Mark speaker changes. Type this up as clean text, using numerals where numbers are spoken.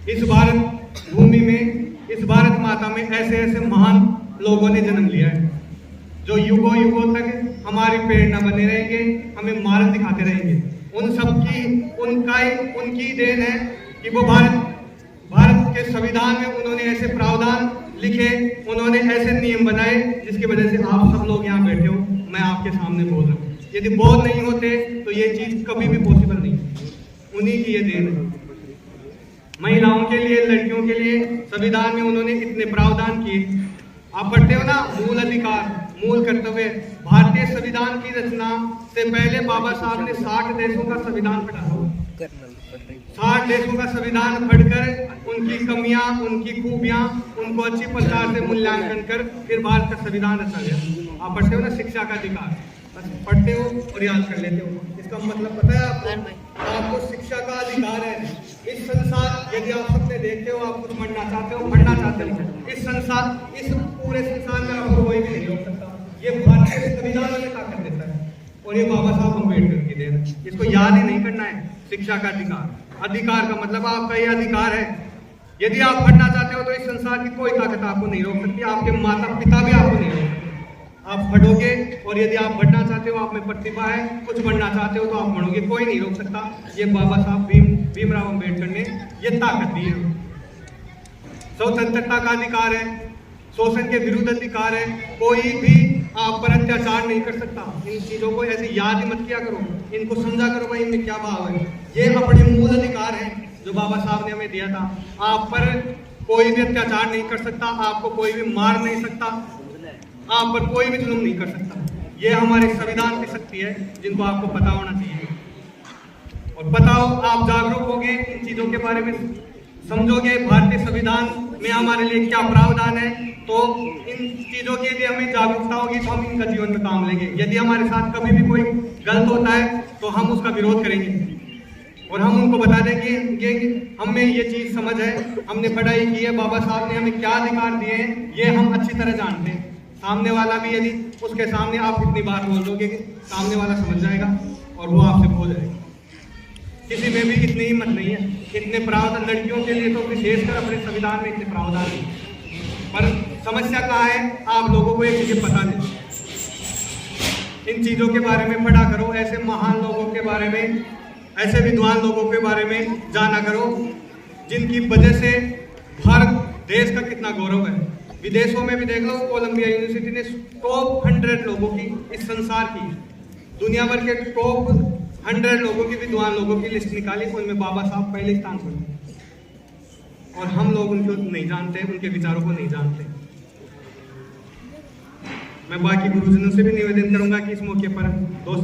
Speaker 1: इस भारत भूमि में, इस भारत माता में ऐसे ऐसे महान लोगों ने जन्म लिया है जो युगों युगों तक हमारी प्रेरणा बने रहेंगे, हमें मार्ग दिखाते रहेंगे। उन सबकी उनकी देन है कि वो भारत के संविधान में उन्होंने ऐसे प्रावधान लिखे, उन्होंने ऐसे नियम बनाए जिसकी वजह से आप सब लोग यहाँ बैठे हो, मैं आपके सामने बोल रहा हूँ। यदि बोध नहीं होते तो ये चीज कभी भी पॉसिबल नहीं, उन्हीं की ये देन है। महिलाओं के लिए, लड़कियों के लिए संविधान में उन्होंने इतने प्रावधान किए। आप पढ़ते हो ना, मूल अधिकार, मूल कर्तव्य। भारतीय संविधान की रचना से पहले बाबा साहब ने 60 देशों का संविधान पढ़ा। 60 देशों का संविधान पढ़कर उनकी कमियां, उनकी खूबियां, उनको अच्छी प्रकार से मूल्यांकन कर फिर भारत का संविधान रचा गया। आप पढ़ते हो ना, शिक्षा का अधिकार, बस पढ़ते हो और याद कर लेते हो। इसका मतलब पता है आपको शिक्षा का अधिकार है। इस संसार, यदि आप सबने देखते हो, आप कुछ पढ़ना चाहते हो, पढ़ना चाहते हो, इस संसार, इस पूरे संसार में आपको कोई भी नहीं रोक सकता। ये भारतीय संविधान में ताकत देता है और ये बाबा साहब अम्बेडकर की देन है। इसको याद ही नहीं करना है। शिक्षा का अधिकार, अधिकार का मतलब आपका ये अधिकार है। यदि आप पढ़ना चाहते हो तो इस संसार की कोई ताकत आपको नहीं रोक सकती, आपके माता पिता भी आपको नहीं रोक सकते। आप पढ़ोगे, और यदि आप बढ़ना चाहते हो, आप में प्रतिभा है, कुछ बढ़ना चाहते हो तो आप बढ़ोगे, कोई नहीं रोक सकता। ये बाबा साहब भीमराव अम्बेडकर ने ये ताकत दी है। स्वतंत्रता का अधिकार है, शोषण के विरुद्ध अधिकार है, कोई भी आप पर अत्याचार नहीं कर सकता। इन चीजों को ऐसे याद ही मत किया करो, इनको समझा करो भाई इनमें क्या भाव है। ये अपने मूल अधिकार है जो बाबा साहब ने हमें दिया था। आप पर कोई भी अत्याचार नहीं कर सकता, आपको कोई भी मार नहीं सकता, आप पर कोई भी जुल्म नहीं कर सकता। ये हमारे संविधान की शक्ति है जिनको आपको पता होना चाहिए। और पता हो, आप जागरूक होंगे, इन चीजों के बारे में समझोगे, भारतीय संविधान में हमारे लिए क्या प्रावधान है, तो इन चीजों के लिए हमें जागरूकता होगी तो हम इनका जीवन में काम लेंगे। यदि हमारे साथ कभी भी कोई गलत होता है तो हम उसका विरोध करेंगे और हम उनको बता देंगे कि हमें ये चीज समझ है, हमने पढ़ाई की है, बाबा साहब ने हमें क्या अधिकार दिए हैं ये हम अच्छी तरह जानते हैं। सामने वाला भी, यदि उसके सामने आप इतनी बात बोल दोगे कि सामने वाला समझ जाएगा और वो आपसे बोल जाएगा। किसी में भी इतनी हिम्मत नहीं है, इतने प्रावधान, लड़कियों के लिए तो विशेषकर अपने संविधान में इतने प्रावधान नहीं। पर समस्या कहाँ है, आप लोगों को ये चीजें पता नहीं। इन चीजों के बारे में पढ़ा करो, ऐसे महान लोगों के बारे में, ऐसे विद्वान लोगों के बारे में जाना करो जिनकी वजह से भारत देश का कितना गौरव है। विदेशों में भी देख लो, कोलंबिया यूनिवर्सिटी ने टॉप 100 लोगों की, इस संसार की, दुनिया भर के टॉप 100 लोगों की, विद्वान लोगों की लिस्ट निकाली, उनमें बाबा साहब पहले स्थान पर। और हम लोग उनको नहीं जानते, उनके विचारों को नहीं जानते। मैं बाकी गुरुजनों से भी निवेदन करूंगा कि इस मौके पर दोस्तों